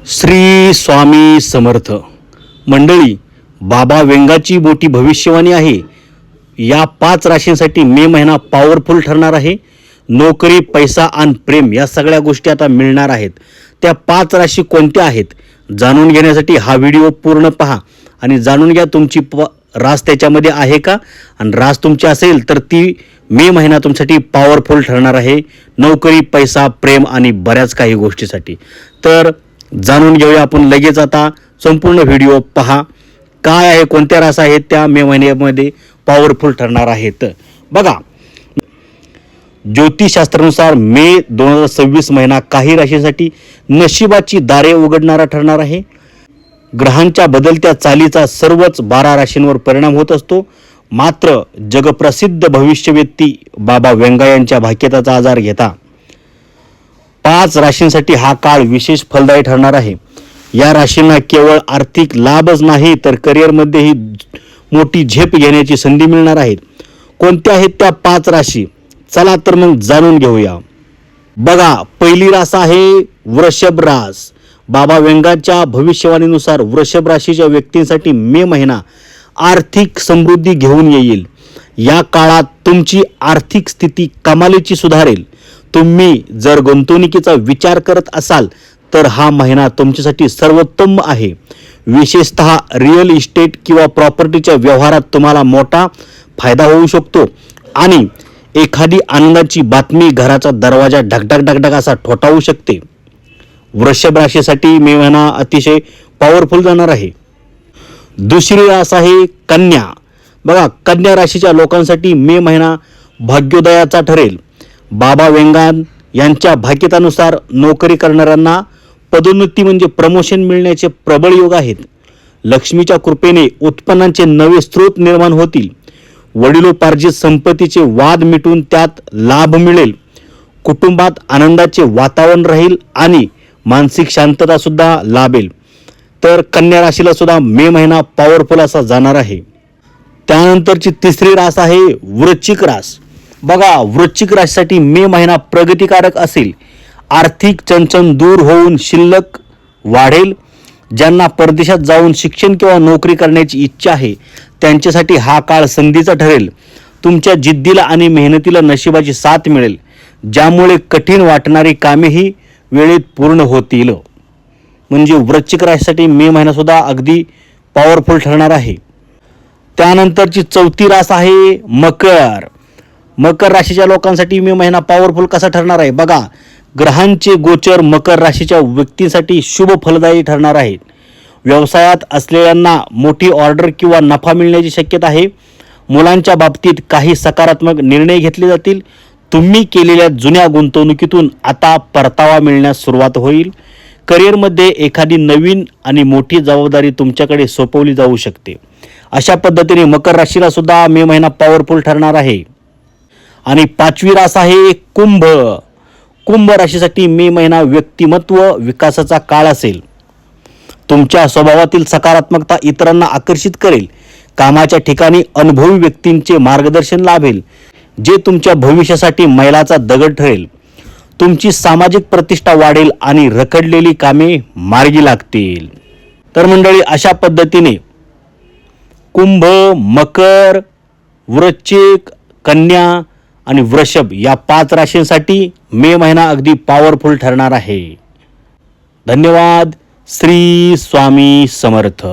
श्री स्वामी समर्थ मंडळी, बाबा वेंगाची मोठी भविष्यवाणी आहे. या 5 राशींसाठी मे महिना पॉवरफुल ठरणार आहे. नोकरी, पैसा आणि प्रेम या सगळ्या गोष्टी आता मिळणार आहेत. त्या 5 राशी कोणत्या आहेत जाणून घेण्यासाठी हा व्हिडिओ पूर्ण पहा आणि जाणून घ्या तुमची रास त्याच्यामध्ये आहे का, आणि रास तुमची असेल तर ती मे महिना तुमच्यासाठी पॉवरफुल ठरणार आहे. नोकरी, पैसा, प्रेम आणि बऱ्याच काही गोष्टीसाठी. तर जाणून घेऊया आपण लगेच. आता संपूर्ण व्हिडिओ पहा. काय आहे, कोणत्या रास आहेत त्या मे महिन्यामध्ये पॉवरफुल ठरणार आहेत. बघा, ज्योतिषशास्त्रानुसार मे 2026 महिना काही राशींसाठी नशिबाची दारे उघडणारा ठरणार आहे. ग्रहांच्या बदलत्या चालीचा सर्वच 12 राशींवर परिणाम होत असतो. मात्र जगप्रसिद्ध भविष्यवेत्ती बाबा वेंगा यांच्या भाग्यताचा आधार घेता 5 राशींसाठी हा काळ विशेष फलदायी ठरणार आहे. या राशींना केवळ आर्थिक लाभच नाही तर करिअरमध्येही मोठी झेप घेण्याची संधी मिळणार आहे. कोणत्या आहेत त्या 5 राशी, चला तर मग जाणून घेऊया. बघा, पहिली रास आहे वृषभ रास. बाबा वेंगाच्या भविष्यवाणीनुसार वृषभ राशीच्या व्यक्तींसाठी मे महिना आर्थिक समृद्धी घेऊन येईल. या काळात तुमची आर्थिक स्थिती कमालीची सुधारेल. तुम्ही जर गुंतवणुकीचा विचार करत असाल तर हा महिना तुमच्यासाठी सर्वोत्तम आहे. विशेषतः रिअल इस्टेट किंवा प्रॉपर्टीच्या व्यवहारात तुम्हाला मोठा फायदा होऊ शकतो आणि एखादी आनंदाची बातमी घराचा दरवाजा ढकढक ढकढक असा ठोठावू शकते. वृषभ राशीसाठी मे महिना अतिशय पॉवरफुल जाणार आहे. दुसरी रास आहे कन्या. बघा, कन्या राशीच्या लोकांसाठी मे महिना भाग्योदयाचा ठरेल. बाबा वेंगा यांच्या भाग्यतानुसार नोकरी करणाऱ्यांना पदोन्नती म्हणजे प्रमोशन मिळण्याचे प्रबळ योग आहेत. लक्ष्मीच्या कृपेने उत्पन्नाचे नवे स्रोत निर्माण होतील. वडिलोपार्जित संपत्तीचे वाद मिटून त्यात लाभ मिळेल. कुटुंबात आनंदाचे वातावरण राहील आणि मानसिक शांतता सुद्धा लाभेल. तर कन्या राशीला सुद्धा मे महिना पॉवरफुल असा जाणार आहे. त्यानंतरची तिसरी रास आहे वृश्चिक रास. बघा, वृश्चिक राशीसाठी मे महिना प्रगतिकारक असेल. आर्थिक चणचण दूर होऊन शिल्लक वाढेल. ज्यांना परदेशात जाऊन शिक्षण किंवा नोकरी करण्याची इच्छा आहे त्यांच्यासाठी हा काळ संधीचा ठरेल. तुमच्या जिद्दीला आणि मेहनतीला नशिबाची साथ मिळेल, ज्यामुळे कठीण वाटणारी कामेही वेळेत पूर्ण होतील. म्हणजे वृश्चिक राशीसाठी मे महिना सुद्धा अगदी पॉवरफुल ठरणार आहे. त्यानंतरची चौथी रास आहे मकर. मकर राशीच्या लोकांसाठी मे महिना पॉवरफुल कसा ठरणार आहे. बघा, ग्रहांचे गोचर मकर राशीच्या व्यक्तींसाठी शुभ फलदायी ठरणार आहेत. व्यवसायात असलेल्यांना मोठी ऑर्डर किंवा नफा मिळण्याची शक्यता आहे. मुलांच्या बाबतीत काही सकारात्मक निर्णय घेतले जातील. तुम्ही केलेल्या जुन्या गुंतवणुकीतून आता परतावा मिळण्यास सुरुवात होईल. करिअरमध्ये एखादी नवीन आणि मोठी जबाबदारी तुमच्याकडे सोपवली जाऊ शकते. अशा पद्धतीने मकर राशीला सुद्धा मे महिना पॉवरफुल ठरणार आहे. आणि 5वी रास आहे कुंभ. कुंभ राशीसाठी मे महिना व्यक्तिमत्व विकासाचा काळ असेल. तुमच्या स्वभावातील सकारात्मकता इतरांना आकर्षित करेल. कामाच्या ठिकाणी अनुभवी व्यक्तींचे मार्गदर्शन लाभेल, जे तुमच्या भविष्यासाठी मैलाचा दगड ठरेल. तुमची सामाजिक प्रतिष्ठा वाढेल आणि रखडलेली कामे मार्गी लागतील. तर मंडळी, अशा पद्धतीने कुंभ, मकर, वृश्चिक, कन्या आणि वृषभ या 5 राशींसाठी मे महिना अगदी पॉवरफुल ठरणार आहे. धन्यवाद. श्री स्वामी समर्थ.